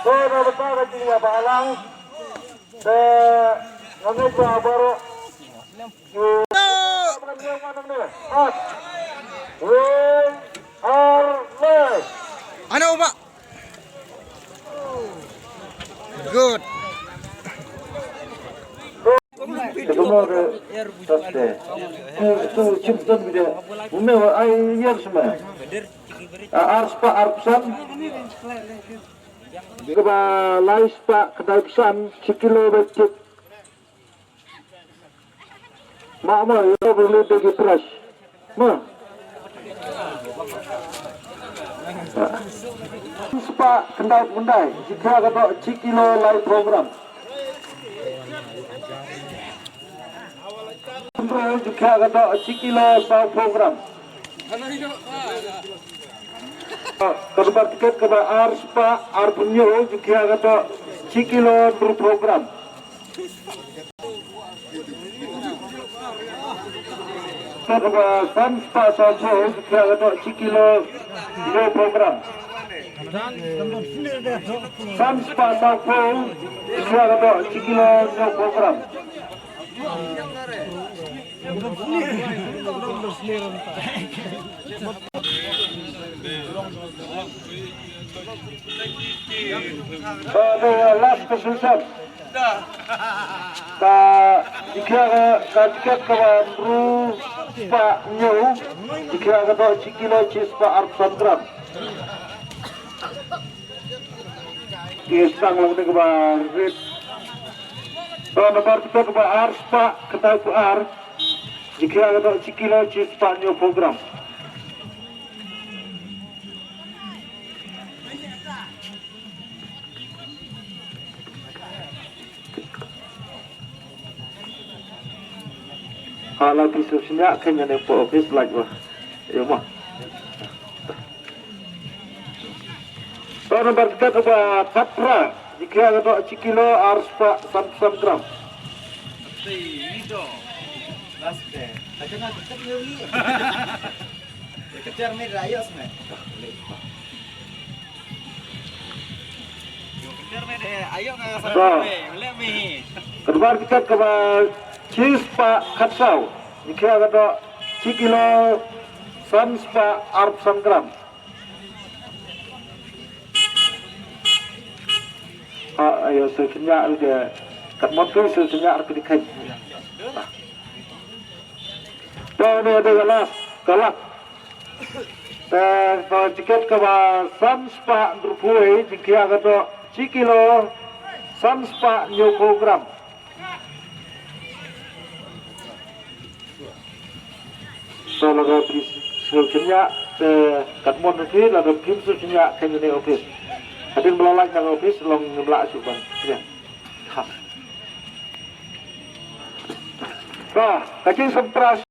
na betara tinggal balang. Nanti gua baru. Ano ba? Good. Kedua saste. Itu cipta video. Umme ay yer semua. Ars pa arpsan. Keba lais pa kedai pesan sekilo becik. Mama ya boleh pergi fresh. Ma. Spa kendai jika ada cikilo live program. Jika ada cikilo sound program. Kedua tiket ke Arspa Arpunyo jika ada cikilo program. Kedua Sanspa Sound jika ada cikilo program. Sanspa Sound jika ada cikilo program. Last position. Jika tiket kawan Ruspa Nyu jika ada cikilo cispa Arpsandram. Kisang lang ni kawan Rit. Nomor tiga kawan Arspa ketai Ar jika ada cikilo cispa Nyu program. Kalau pisau senyak kan yang nepok office like wah, ya mah. Nomor tiga kepada Patra jika ada cikilo Arspa Samsam gram. Kejar merah ya semua. Kejar merah, ayo nggak sampai, lebih. Kedua kita kepada Cispa Katsau jika ada cikilo Sanspa Arpsan gram. Ayo sesenyak dia kat motor sesenyak aku dikai. Tahu ada galak. Dan tiket kepada Sanspa Drupui jika ada cikilo Sanspa new program. Kalau ada sesenyak kat motor ni ada kim sesenyak kan ini office. Hadin melalak yang office long ngelak suban. Ya. Ha. Kacing sempras.